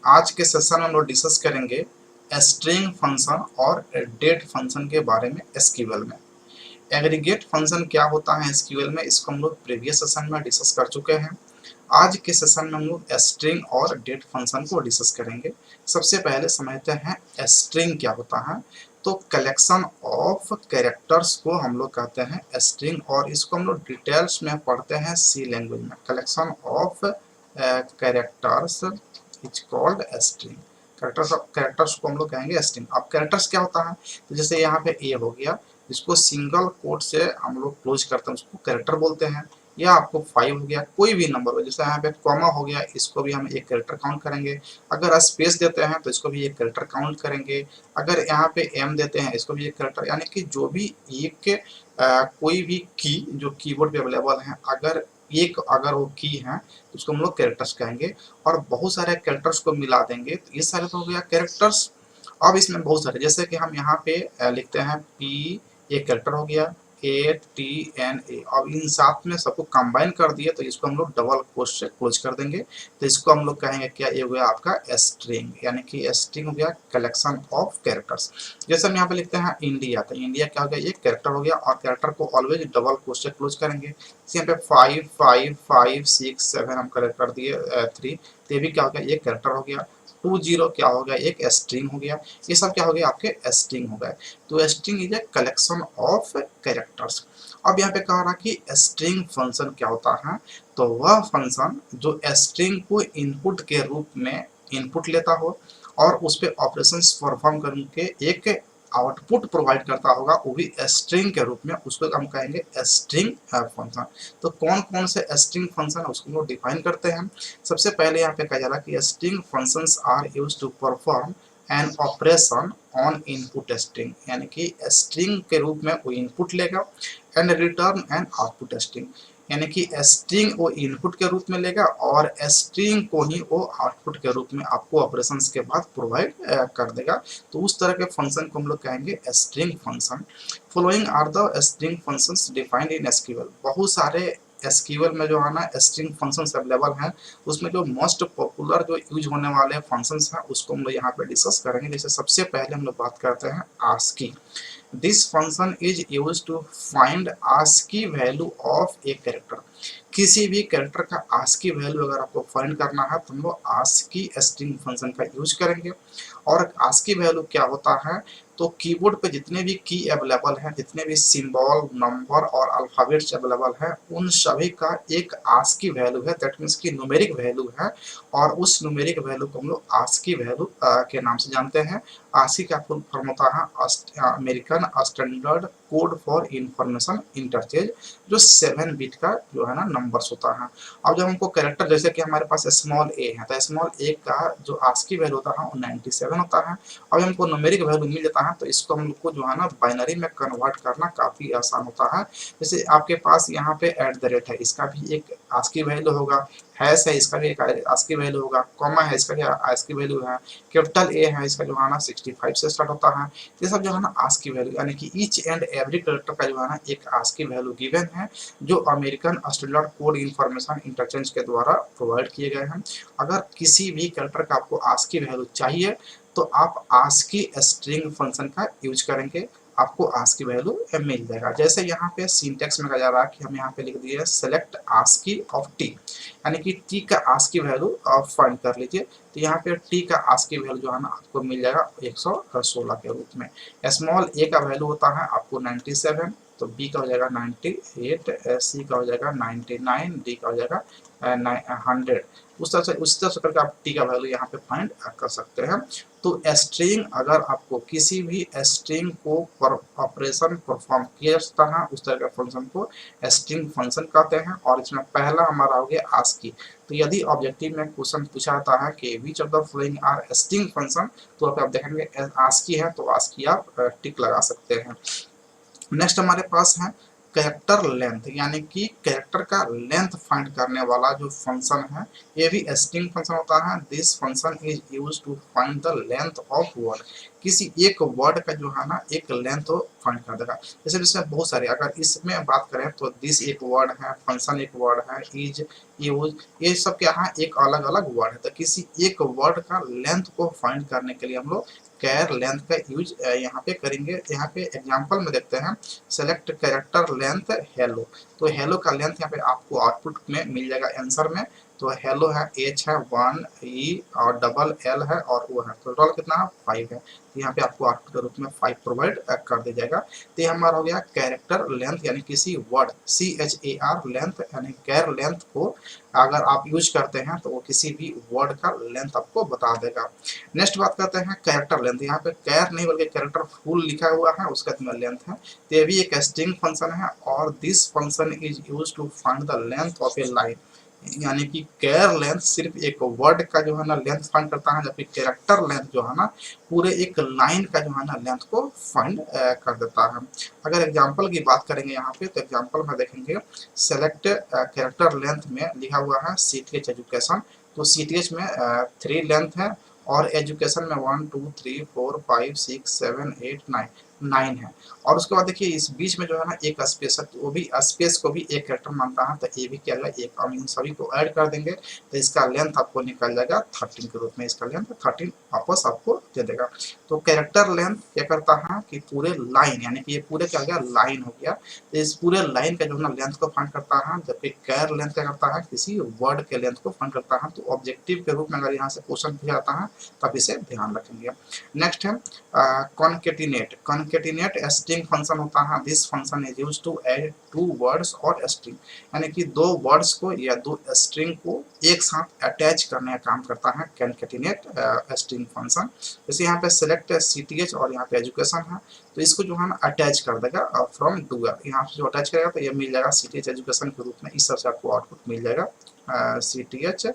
आज के सेशन में हम लोग डिस्कस करेंगे स्ट्रिंग फंक्शन और डेट फंक्शन के बारे में एसक्यूएल में। एग्रीगेट फंक्शन क्या होता है एसक्यूएल में, इसको हम लोग प्रीवियस सेशन में डिस्कस कर चुके हैं। आज के सेशन में हम लोग स्ट्रिंग और डेट फंक्शन को डिस्कस करेंगे। सबसे पहले समझते हैं स्ट्रिंग क्या होता है। तो कलेक्शन ऑफ कैरेक्टर्स को हम लोग कहते हैं स्ट्रिंग, और इसको हम लोग डिटेल्स में पढ़ते हैं सी लैंग्वेज में। Collection of characters is called string. Characters को हम लोग कहेंगे स्ट्रिंग। अब कैरेक्टर्स क्या होता है, तो जैसे यहाँ पे ए हो गया, जिसको सिंगल कोट से हम लोग क्लोज करते हैं उसको कैरेक्टर बोलते हैं। या आपको 5 हो गया, कोई भी नंबर हो, जैसे यहाँ पे कॉमा हो गया, इसको भी हम एक कैरेक्टर काउंट करेंगे। अगर स्पेस देते हैं तो इसको भी एक कैरेक्टर काउंट करेंगे। अगर यहाँ पे एम देते हैं इसको भी एक कैरेक्टर, यानी कि जो भी एक कोई भी की जो कीबोर्ड पे अवेलेबल है, अगर वो की है तो उसको हम लोग कैरेक्टर्स कहेंगे। और बहुत सारे कैरेक्टर्स को मिला देंगे तो ये सारे तो हो गया कैरेक्टर्स। अब इसमें बहुत सारे, जैसे कि हम यहाँ पे लिखते हैं पी, एक कैरेक्टर हो गया, ATNA। अब इन साथ में सबको कंबाइन कर दिए तो इसको हम लोग डबल कोट से क्लोज कर देंगे। तो इसको हम लोग कहेंगे क्या, ये हो गया आपका स्ट्रिंग, यानी कि स्ट्रिंग हो गया कलेक्शन ऑफ कैरेक्टर्स। जैसे हम यहाँ पे लिखते हैं इंडिया, तो इंडिया क्या हो गया, एक कैरेक्टर हो गया, और कैरेक्टर को ऑलवेज डबल कोट से क्लोज करेंगे। यहाँ पे 5 5 5 6 7 हम करेक्ट कर दिए 3, तो ये भी क्या हो गया, एक कैरेक्टर हो गया। 20 क्या हो गया, एक स्ट्रिंग हो गया। ये सब क्या हो गया, आपके स्ट्रिंग हो गए। तो string is a collection of characters. अब यहाँ पे कह रहा कि स्ट्रिंग फंक्शन क्या होता है, तो वह फंक्शन जो स्ट्रिंग को इनपुट के रूप में इनपुट लेता हो और उस पर ऑपरेशंस परफॉर्म करके एक आउटपुट प्रोवाइड करता होगा, वो भी स्ट्रिंग के रूप में, उसको हम कहेंगे स्ट्रिंग फंक्शन। तो कौन कौन से स्ट्रिंग फंक्शन है उसको हम डिफाइन करते हैं। सबसे पहले यहाँ पे कहा जा रहा है कि string functions are used to perform an operation on input string, यानी कि स्ट्रिंग के रूप में वो इनपुट लेगा and return an output string, यानी कि स्ट्रिंग वो इनपुट के रूप में लेगा और स्ट्रिंग को ही वो आउटपुट के रूप में आपको ऑपरेशंस के बाद प्रोवाइड कर देगा। तो उस तरह के फंक्शन को हम लोग कहेंगे string function. Following are the string functions defined in SQL. बहुत सारे एसक्यूएल में जो है ना स्ट्रिंग फंक्शंस अवेलेबल हैं, उसमें जो मोस्ट पॉपुलर जो यूज होने वाले फंक्शंस हैं उसको हम लोग यहाँ पे डिस्कस करेंगे। जैसे सबसे पहले हम लोग बात करते हैं ASCII. This function is used to find ASCII value of a character। किसी भी कैरेक्टर का ASCII वैल्यू अगर आपको फाइंड करना है तो हम लोग ASCII स्ट्रिंग फंक्शन का यूज करेंगे। और ASCII वैल्यू क्या होता है, तो कीबोर्ड पे जितने भी की अवेलेबल हैं, जितने भी सिंबल, नंबर और अल्फाबेट्स अवेलेबल हैं, उन सभी का एक ASCII वैल्यू है, दैट मीन्स की न्यूमेरिक वैल्यू है। और उस न्यूमेरिक वैल्यू को हम लोग ASCII वैल्यू के नाम से जानते हैं। ASCII का फुल फॉर्म होता है American standard code for information interchange, जो 7 बिट का जो है ना नंबर्स होता है। अब जब हमको कैरेक्टर, जैसे कि हमारे पास स्मॉल ए है, तो स्मॉल ए का जो ASCII वैल्यू होता है वो 97 होता है। अब हमको न्यूमेरिक वैल्यू मिल जाता है तो इसको हमको जो है ना बाइनरी में कन्वर्ट करना काफ़ी आसान होता है। जैसे आपके पास यहाँ पे @ है, इसका भी एक ASCII वैल्यू होगा, हैश है इसका भी एक ASCII वैल्यू होगा, कॉमा है इसका भी ASCII वैल्यू है, कैपिटल ए है इसका जो है ना 65 से स्टार्ट होता है। ये सब जो है ना ASCII वैल्यू, यानी कि ईच एंड एवरी कैरेक्टर का जो है ना एक ASCII वैल्यू गिवन है, जो American standard code information interchange के द्वारा प्रोवाइड किए गए हैं। अगर किसी भी कैरेक्टर का आपको ASCII वैल्यू चाहिए तो आप ASCII स्ट्रिंग फंक्शन का यूज करेंगे, आपको ASCII वैल्यू मिल जाएगा। जैसे यहाँ पे सिंटेक्स में कहा जा रहा है कि हम यहाँ पे लिख दिए सेलेक्ट ASCII ऑफ टी, यानी कि टी का ASCII वैल्यू आप फाइंड कर लीजिए। तो यहाँ पे टी का ASCII वैल्यू जो है ना आपको मिल जाएगा 116 के रूप में। स्मॉल ए का वैल्यू होता है आपको 97, तो बी का हो जाएगा 98, सी का हो जाएगा 99, डी का हो जाएगा 100। उस तरह से करके आप टी का वैल्यू यहाँ पे फाइंड कर सकते हैं। तो स्ट्रिंग, अगर आपको किसी भी स्ट्रिंग को ऑपरेशन परफॉर्म किया जाता है उस तरह के फंक्शन को स्ट्रिंग फंक्शन कहते हैं। और इसमें पहला हमारा हो गया ASCII। तो यदि ऑब्जेक्टिव में क्वेश्चन पूछा जाता है कि which of the following are string function, तो आप देखेंगे ASCII है तो ASCII आप टिक लगा सकते हैं। नेक्स्ट हमारे पास है कैरेक्टर लेंथ, यानी कि कैरेक्टर का लेंथ फाइंड करने वाला जो फंक्शन है, ये भी स्ट्रिंग फंक्शन होता है। This function is used to find the length of word. किसी एक वर्ड का जो है ना एक लेंथ फाइंड कर देगा। जैसे इसमें बहुत सारे, अगर इसमें बात करें तो दिस एक वर्ड है, फंक्शन एक वर्ड है, इज, यूज, ये सब क्या है एक अलग अलग वर्ड है। तो किसी एक वर्ड का लेंथ को फाइंड करने के लिए हम लोग कैर लेंथ का यूज यहाँ पे करेंगे। यहाँ पे एग्जांपल में देखते हैं, सेलेक्ट कैरेक्टर लेंथ हेलो। तो हेलो का लेंथ यहाँ पे आपको आउटपुट में मिल जाएगा आंसर में। तो हेलो है, एच है 1, ई और डबल एल है और वो है, तो टोटल कितना है 5 है। तो यहाँ पे आपको आउटपुट के रूप में 5 प्रोवाइड कर दिया जाएगा। तो ये हमारा हो गया कैरेक्टर लेंथ, यानी किसी वर्ड CHAR लेंथ, यानी कैर लेंथ को अगर आप यूज करते हैं तो वो किसी भी वर्ड का लेंथ आपको बता देगा। नेक्स्ट बात करते हैं कैरेक्टर लेंथ। यहाँ पे कैर नहीं बल्कि कैरेक्टर फुल लिखा हुआ है, उसका कितना लेंथ है। तो ये भी एक स्ट्रिंग फंक्शन है और this function is use to find the length of a line, यानी कि कैर लेंथ सिर्फ एक वर्ड का जो है ना लेंथ फाइंड करता है, जबकि कैरेक्टर लेंथ जो है ना पूरे एक लाइन का जो है ना लेंथ को फाइंड कर देता है। अगर एग्जांपल की बात करेंगे यहाँ पे, तो एग्जांपल में देखेंगे सेलेक्ट कैरेक्टर लेंथ में लिखा हुआ है CTH एजुकेशन। तो CTH में 3 लेंथ है और एजुकेशन में 1 2 3 4 5 6 7 8 9 है। और उसके बाद देखिए इस बीच में जो है ना एक स्पेस है, तो वो भी स्पेस को भी एक कैरेक्टर मानता है। तो ये भी क्या है एक, हम इन सभी को ऐड कर देंगे तो इसका लेंथ आपको निकल जाएगा 13 के रूप में। इसका लेंथ 13 वापस आपको दे देगा। तो कैरेक्टर लेंथ क्या करता है कि पूरे लाइन, यानी कि ये पूरे क्या हो गया लाइन हो गया, तो इस पूरे लाइन का जो है ना लेंथ को फाइंड करता है। जबकि कैर लेंथ क्या करता है किसी वर्ड के लेंथ को फाइंड करता है। तो ऑब्जेक्टिव के रूप में अगर यहाँ से क्वेश्चन पूछा जाता है तब इसे ध्यान रखेंगे। नेक्स्ट है कॉन्केटिनेट। कॉन्केटिनेट स्ट्रिंग फंक्शन होता है। This function is used to add 2 words और स्ट्रिंग, यानी कि 2 वर्ड्स को या 2 स्ट्रिंग को एक साथ अटैच करने का काम करता है कॉन्केटिनेट स्ट्रिंग फंक्शन। जैसे यहाँ पे सेलेक्ट CTH और यहाँ पे एजुकेशन है, तो इसको जो है ना अटैच कर देगा फ्रॉम डूअर। यहाँ से जो अटैच करेगा तो ये मिल जाएगा CTH एजुकेशन के रूप में। इस तरह से आपको आउटपुट मिल जाएगा CTH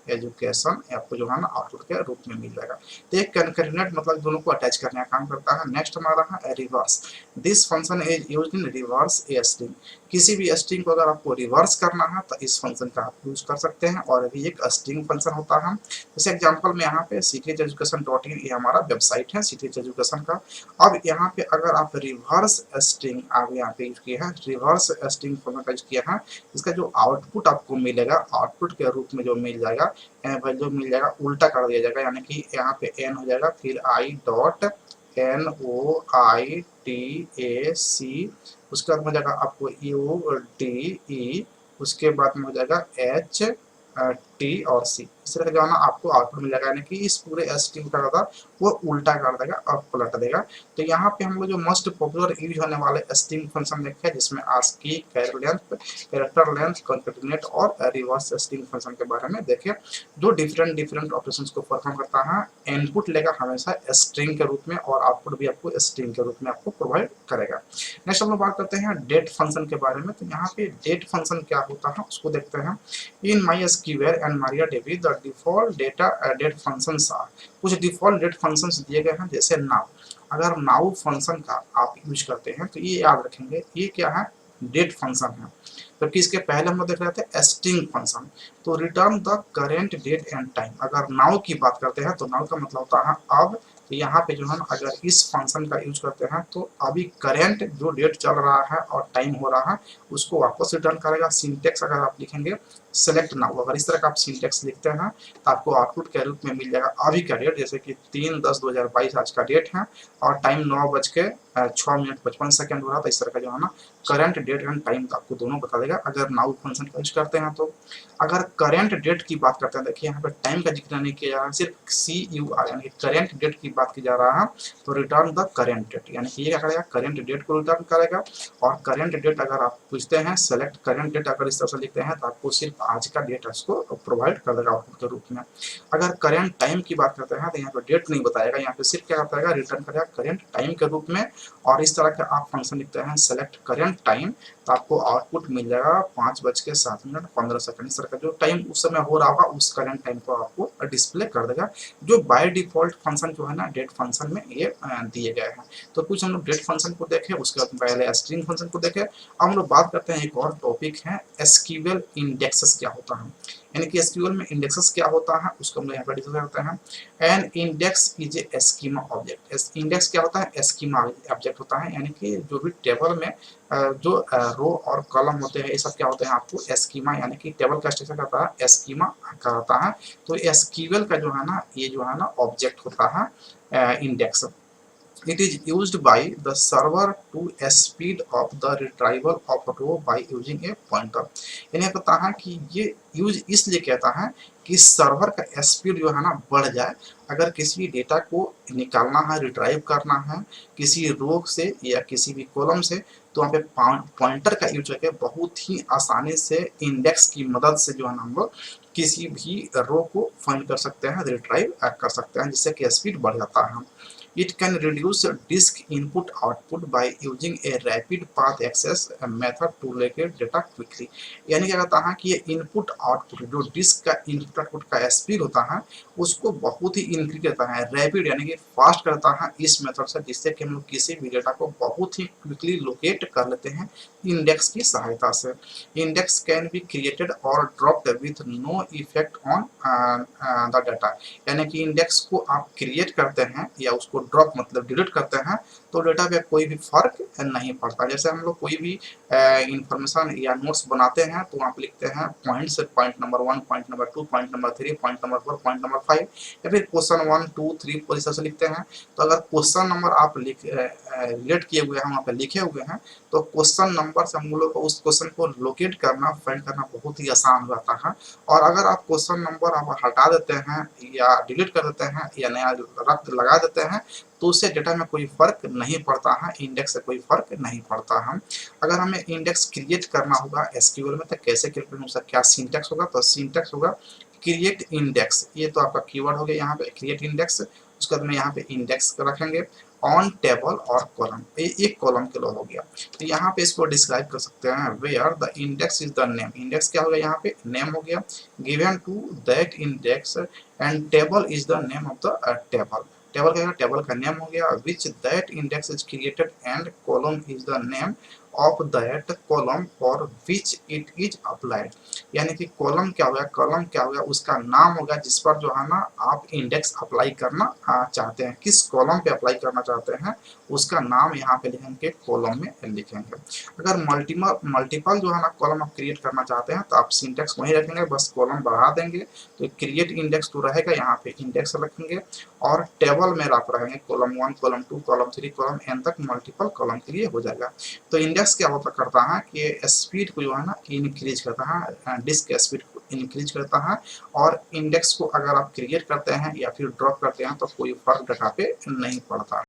एजुकेशन, आपको जो है ना आउटपुट के रूप में मिल जाएगा। तो एक कॉन्केटिनेट मतलब दोनों को अटैच करने का काम करता है। नेक्स्ट हमारा है reverse. This function is used in reverse a string. किसी भी स्ट्रिंग को अगर आपको रिवर्स करना है तो इस फंक्शन का आप यूज कर सकते हैं, और अभी एक स्ट्रिंग फंक्शन होता है। जैसे एग्जांपल में यहाँ पे ctheducation.in ये हमारा वेबसाइट है CTH एजुकेशन का। अब यहाँ पे अगर आप रिवर्स स्ट्रिंग आप यहाँ पे यूज किया है, रिवर्स स्ट्रिंग फंक्शन का यूज किया है, इसका जो आउटपुट आपको मिलेगा आउटपुट के रूप में जो मिल जाएगा वैल्यू मिल जाएगा उल्टा कर दिया जाएगा, यानी कि यहाँ पे n हो जाएगा, फिर I.NOITAC, उसके बाद में हो जाएगा आपको UDE, उसके बाद में हो जाएगा HT और C। इस तरह का जो है ना आपको आउटपुट मिल जाएगा, यानी कि इस पूरे स्ट्रिंग का होगा वो उल्टा कर देगा और पलट देगा। तो यहाँ पे हम लोग जो मोस्ट पॉपुलर यूज होने वाले स्ट्रिंग फंक्शन देखे हैं, जिसमें ASCII, कैर लेंथ, कैरेक्टर लेंथ, कॉन्केटिनेट और रिवर्स स्ट्रिंग फंक्शन के बारे में देखें, जो डिफरेंट ऑपरेशंस को परफॉर्म करता है। इनपुट लेगा हमेशा स्ट्रिंग के रूप में और आउटपुट भी आपको स्ट्रिंग के रूप में आपको प्रोवाइड करेगा। नेक्स्ट हम लोग बात करते हैं डेट फंक्शन के बारे में। तो यहाँ पे डेट फंक्शन क्या होता है उसको देखते हैं। In MySQL and MariaDB the default date functions are. कुछ डिफॉल्ट डेट फंक्शंस दिए गए हैं, जैसे नाउ। अगर नाउ फंक्शन का आप यूज करते हैं तो ये याद रखेंगे ये क्या है डेट फंक्शन है। जबकि इसके पहले हम लोग देख रहे थे स्ट्रिंग फंक्शन। तो return the current date and time. अगर नाउ की बात करते हैं तो नाउ का मतलब होता है अब। तो यहाँ पे जो है ना अगर इस फंक्शन का यूज करते हैं तो अभी करेंट जो डेट चल रहा है और टाइम हो रहा है उसको वापस रिटर्न करेगा। सिंटेक्स अगर आप लिखेंगे सेलेक्ट नाउ, अगर इस तरह का आप सिंटेक्स लिखते हैं तो आपको आउटपुट के रूप में मिल जाएगा अभी का डेट, जैसे कि 3/10/2022 आज का डेट है और टाइम 9:06 हो रहा था। इस तरह का जो है ना करंट डेट एंड टाइम आपको दोनों बता देगा अगर नाउ फंक्शन का यूज करते हैं तो। अगर करंट डेट की बात करते हैं, देखिए यहाँ पे टाइम का जिक्र नहीं किया जा रहा है, सिर्फ CUR यानी करंट डेट की बात की जा रहा है। तो रिटर्न द करंट डेट, यानी कि ये क्या करेगा करंट डेट को रिटर्न करेगा। और करंट डेट अगर आप पूछते हैं सेलेक्ट करंट डेट, अगर इस तरह से लिखते हैं तो आपको सिर्फ आज का डेट इसको प्रोवाइड कर देगा आउटपुट के रूप में। अगर करंट टाइम की बात करते हैं तो यहाँ पे डेट नहीं बताएगा, यहाँ पे सिर्फ क्या बताएगा रिटर्न करेगा करंट टाइम के रूप में। और इस तरह का आप फंक्शन लिखते हैं सेलेक्ट करंट टाइम तो आपको आउटपुट मिल जाएगा 5:07:15। इस तरह का जो टाइम उस समय हो रहा होगा उस करंट टाइम को आपको डिस्प्ले कर देगा, जो बाय डिफॉल्ट फंक्शन जो है ना डेट फंक्शन में ये दिए गए हैं। तो कुछ हम लोग डेट फंक्शन को देखें, उसके बाद पहले स्ट्रिंग फंक्शन को देखें। अब हम लोग बात करते हैं एक और टॉपिक है एसक्यूएल इंडेक्सेस क्या होता है। यानी कि एसक्यूएल में इंडेक्सेस क्या होता है उसको हम लोग यहाँ पर डिस्कस करते हैं। An index is a schema object. Index क्या होता है? स्कीमा ऑब्जेक्ट होता है, यानी कि जो भी टेबल में जो रो और कॉलम होते हैं ये सब क्या होते हैं आपको स्कीमा, यानी कि टेबल का स्ट्रक्चर कहता है स्कीमा कहता है। तो एसक्यूएल का जो है ना ये जो है ना ऑब्जेक्ट होता है index. It is used by the server to speed up the retrieval of row by using a pointer। यानी कहता है कि ये यूज इसलिए कहता है कि सर्वर का स्पीड जो है ना बढ़ जाए। अगर किसी डेटा को निकालना है, रिट्राइव करना है किसी रो से या किसी भी कॉलम से, तो वहाँ पे पॉइंटर का यूज करके बहुत ही आसानी से इंडेक्स की मदद से जो है ना हम लोग किसी भी रो को फाइंड कर सकते हैं, रिट्राइव कर सकते हैं, जिससे कि स्पीड बढ़ जाता है। It can reduce disk input output by using a rapid path access method to locate data quickly। यानी क्या कहता है कि ये इनपुट आउटपुट जो डिस्क का इनपुट आउटपुट का स्पीड होता है उसको बहुत ही इंक्रीज करता है, रैपिड यानी कि फास्ट करता है इस मेथड से, जिससे कि हम लोग किसी भी डेटा को बहुत ही क्विकली लोकेट कर लेते हैं इंडेक्स की सहायता से। इंडेक्स कैन बी क्रिएटेड और dropped with no effect on the data. यानी कि इंडेक्स को आप क्रिएट करते हैं या उसको ड्रॉप मतलब डिलीट करते हैं तो डेटा पे कोई भी फर्क नहीं पड़ता। जैसे हम लोग कोई भी इंफॉर्मेशन या नोट्स बनाते हैं तो वहाँ पे लिखते हैं points, point number 1, point number 2, point number 3, point number 4, point number 5, या फिर क्वेश्चन 1 2 3 4 इस तरह से लिखते हैं। तो अगर क्वेश्चन नंबर आप रिलेट किए हुए हैं वहाँ पे लिखे हुए हैं तो क्वेश्चन नंबर से हम लोग को उस क्वेश्चन को लोकेट करना, फाइंड करना बहुत ही आसान हो जाता है। और अगर आप क्वेश्चन नंबर आप हटा देते हैं या डिलीट कर देते हैं या नया रख लगा देते हैं तो उससे डेटा में कोई फर्क नहीं पड़ता है, इंडेक्स से कोई फर्क नहीं पड़ता है। अगर हमें इंडेक्स क्रिएट करना होगा एसक्यूएल में तो कैसे क्रिएट होगा, क्या सिंटैक्स होगा? तो सिंटैक्स होगा क्रिएट इंडेक्स। ये तो आपका कीवर्ड हो गया यहाँ पे क्रिएट इंडेक्स। उसके बाद में यहाँ पे इंडेक्स रखेंगे ऑन टेबल और कॉलम, ये एक कॉलम के लिए हो गया। तो यहाँ पे इसको डिस्क्राइब कर सकते हैं where the index is the name. Index क्या हो गया? यहाँ पे नेम हो गया, given to that index and table is the name of the table. Table क्या है? टेबल का नेम हो गया which that index is created and column is the name of that column for which it is applied. यानी कि column क्या हो गया? कॉलम क्या हो गया? उसका नाम होगा जिस पर जो है ना आप इंडेक्स अप्लाई करना चाहते हैं, किस कॉलम पे अप्लाई करना चाहते हैं उसका नाम यहाँ पे लिखेंगे, कॉलम में लिखेंगे। अगर मल्टीपल जो है ना कॉलम आप क्रिएट करना चाहते हैं तो आप सिंटेक्स वहीं रखेंगे, बस कॉलम बढ़ा देंगे तो क्रिएट इंडेक्स तो रहेगा, यहाँ पे इंडेक्स रखेंगे और टेबल में आप रहेंगे column 1 column 2 column 3 column n तक मल्टीपल कॉलम के लिए हो जाएगा। तो इंडेक्स क्या होता करता है कि स्पीड को जो है ना इंक्रीज करता है, डिस्क स्पीड को इंक्रीज करता है। और इंडेक्स को अगर आप क्रिएट करते हैं या फिर ड्रॉप करते हैं तो कोई फर्क डाटा पे नहीं पड़ता।